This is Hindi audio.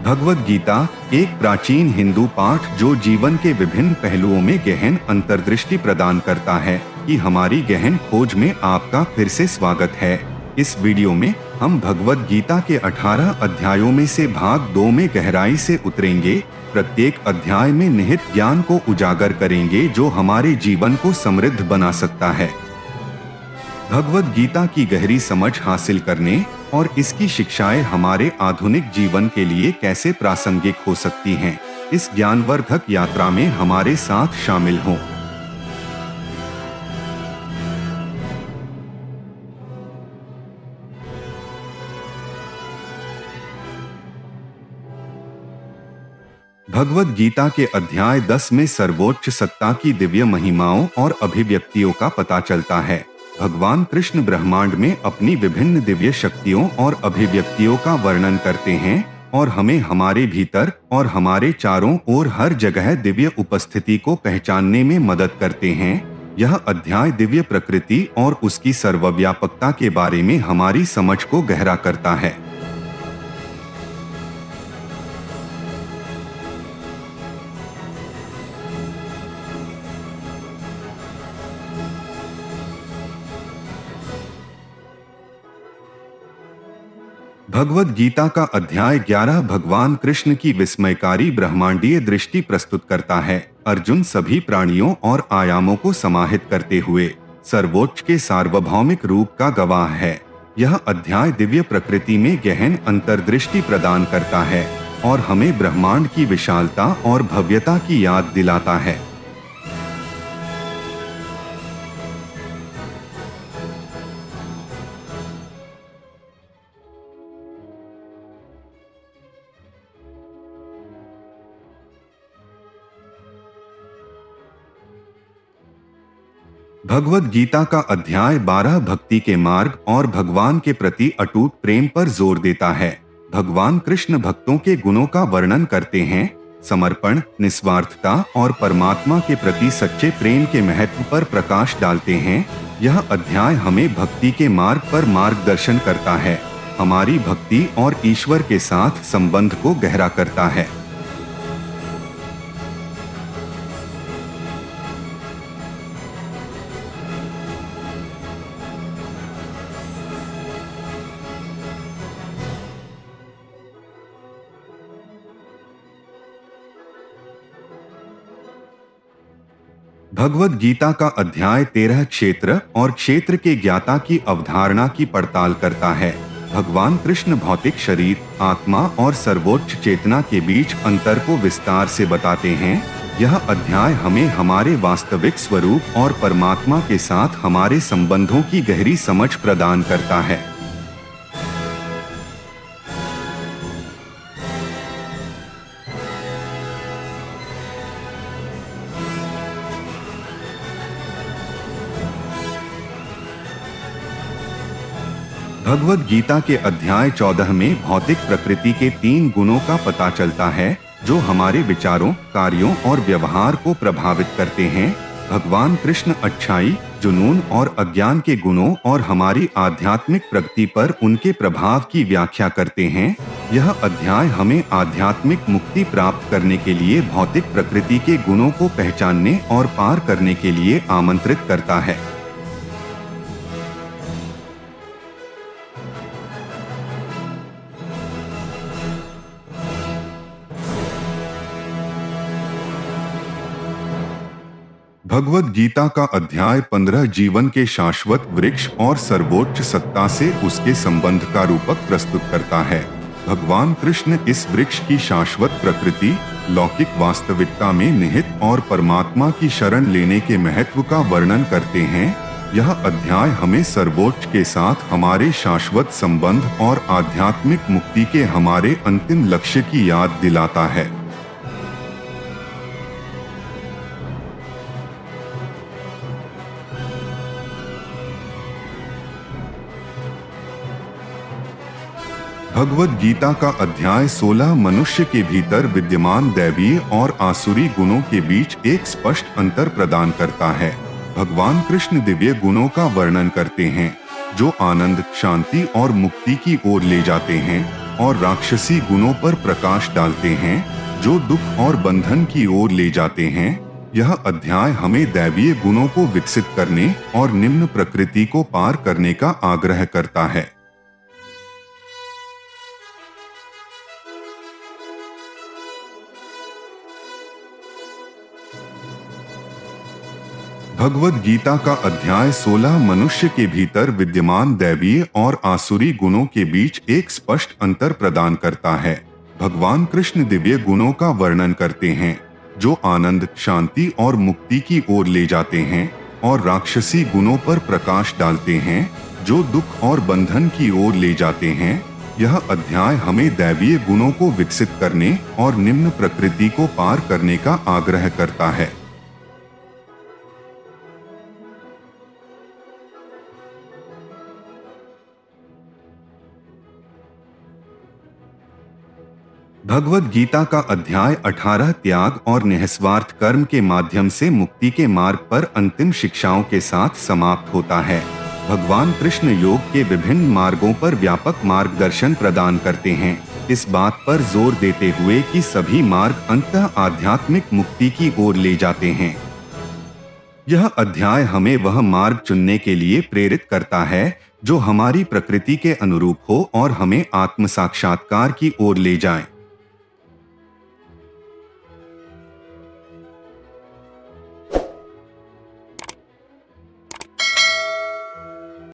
भगवद गीता एक प्राचीन हिंदू पाठ जो जीवन के विभिन्न पहलुओं में गहन अंतर्दृष्टि प्रदान करता है कि हमारी गहन खोज में आपका फिर से स्वागत है। इस वीडियो में हम भगवद गीता के 18 अध्यायों में से भाग 2 में गहराई से उतरेंगे। प्रत्येक अध्याय में निहित ज्ञान को उजागर करेंगे जो हमारे जीवन को समृद्ध बना सकता है। भगवद गीता की गहरी समझ हासिल करने और इसकी शिक्षाएं हमारे आधुनिक जीवन के लिए कैसे प्रासंगिक हो सकती हैं, इस ज्ञानवर्धक यात्रा में हमारे साथ शामिल हों। भगवद गीता के अध्याय 10 में सर्वोच्च सत्ता की दिव्य महिमाओं और अभिव्यक्तियों का पता चलता है। भगवान कृष्ण ब्रह्मांड में अपनी विभिन्न दिव्य शक्तियों और अभिव्यक्तियों का वर्णन करते हैं और हमें हमारे भीतर और हमारे चारों ओर हर जगह दिव्य उपस्थिति को पहचानने में मदद करते हैं। यह अध्याय दिव्य प्रकृति और उसकी सर्वव्यापकता के बारे में हमारी समझ को गहरा करता है। भगवद गीता का अध्याय 11 भगवान कृष्ण की विस्मयकारी ब्रह्मांडीय दृष्टि प्रस्तुत करता है। अर्जुन सभी प्राणियों और आयामों को समाहित करते हुए सर्वोच्च के सार्वभौमिक रूप का गवाह है। यह अध्याय दिव्य प्रकृति में गहन अंतर्दृष्टि प्रदान करता है और हमें ब्रह्मांड की विशालता और भव्यता की याद दिलाता है। भगवद गीता का अध्याय 12 भक्ति के मार्ग और भगवान के प्रति अटूट प्रेम पर जोर देता है। भगवान कृष्ण भक्तों के गुणों का वर्णन करते हैं, समर्पण, निस्वार्थता और परमात्मा के प्रति सच्चे प्रेम के महत्व पर प्रकाश डालते हैं। यह अध्याय हमें भक्ति के मार्ग पर मार्गदर्शन करता है, हमारी भक्ति और ईश्वर के साथ संबंध को गहरा करता है। भगवद गीता का अध्याय 13 क्षेत्र और क्षेत्र के ज्ञाता की अवधारणा की पड़ताल करता है। भगवान कृष्ण भौतिक शरीर, आत्मा और सर्वोच्च चेतना के बीच अंतर को विस्तार से बताते हैं। यह अध्याय हमें हमारे वास्तविक स्वरूप और परमात्मा के साथ हमारे संबंधों की गहरी समझ प्रदान करता है। भगवद गीता के अध्याय 14 में भौतिक प्रकृति के 3 गुणों का पता चलता है जो हमारे विचारों, कार्यों और व्यवहार को प्रभावित करते हैं। भगवान कृष्ण अच्छाई, जुनून और अज्ञान के गुणों और हमारी आध्यात्मिक प्रगति पर उनके प्रभाव की व्याख्या करते हैं। यह अध्याय हमें आध्यात्मिक मुक्ति प्राप्त करने के लिए भौतिक प्रकृति के गुणों को पहचानने और पार करने के लिए आमंत्रित करता है। भगवद गीता का अध्याय 15 जीवन के शाश्वत वृक्ष और सर्वोच्च सत्ता से उसके संबंध का रूपक प्रस्तुत करता है। भगवान कृष्ण इस वृक्ष की शाश्वत प्रकृति, लौकिक वास्तविकता में निहित और परमात्मा की शरण लेने के महत्व का वर्णन करते हैं। यह अध्याय हमें सर्वोच्च के साथ हमारे शाश्वत संबंध और आध्यात्मिक मुक्ति के हमारे अंतिम लक्ष्य की याद दिलाता है। भगवद गीता का अध्याय 16 मनुष्य के भीतर विद्यमान दैवीय और आसुरी गुणों के बीच एक स्पष्ट अंतर प्रदान करता है। भगवान कृष्ण दिव्य गुणों का वर्णन करते हैं जो आनंद, शांति और मुक्ति की ओर ले जाते हैं। और राक्षसी गुणों पर प्रकाश डालते हैं जो दुख और बंधन की ओर ले जाते हैं। यह अध्याय हमें दैवीय गुणों को विकसित करने और निम्न प्रकृति को पार करने का आग्रह करता है। भगवद गीता का अध्याय 16 मनुष्य के भीतर विद्यमान दैवीय और आसुरी गुणों के बीच एक स्पष्ट अंतर प्रदान करता है। भगवान कृष्ण दिव्य गुणों का वर्णन करते हैं जो आनंद, शांति और मुक्ति की ओर ले जाते हैं, और राक्षसी गुणों पर प्रकाश डालते हैं जो दुख और बंधन की ओर ले जाते हैं। यह अध्याय हमें दैवीय गुणों को विकसित करने और निम्न प्रकृति को पार करने का आग्रह करता है। भगवद गीता का अध्याय 18 त्याग और निस्वार्थ कर्म के माध्यम से मुक्ति के मार्ग पर अंतिम शिक्षाओं के साथ समाप्त होता है। भगवान कृष्ण योग के विभिन्न मार्गों पर व्यापक मार्गदर्शन प्रदान करते हैं, इस बात पर जोर देते हुए कि सभी मार्ग अंततः आध्यात्मिक मुक्ति की ओर ले जाते हैं। यह अध्याय हमें वह मार्ग चुनने के लिए प्रेरित करता है जो हमारी प्रकृति के अनुरूप हो और हमें आत्म साक्षात्कार की ओर ले जाए।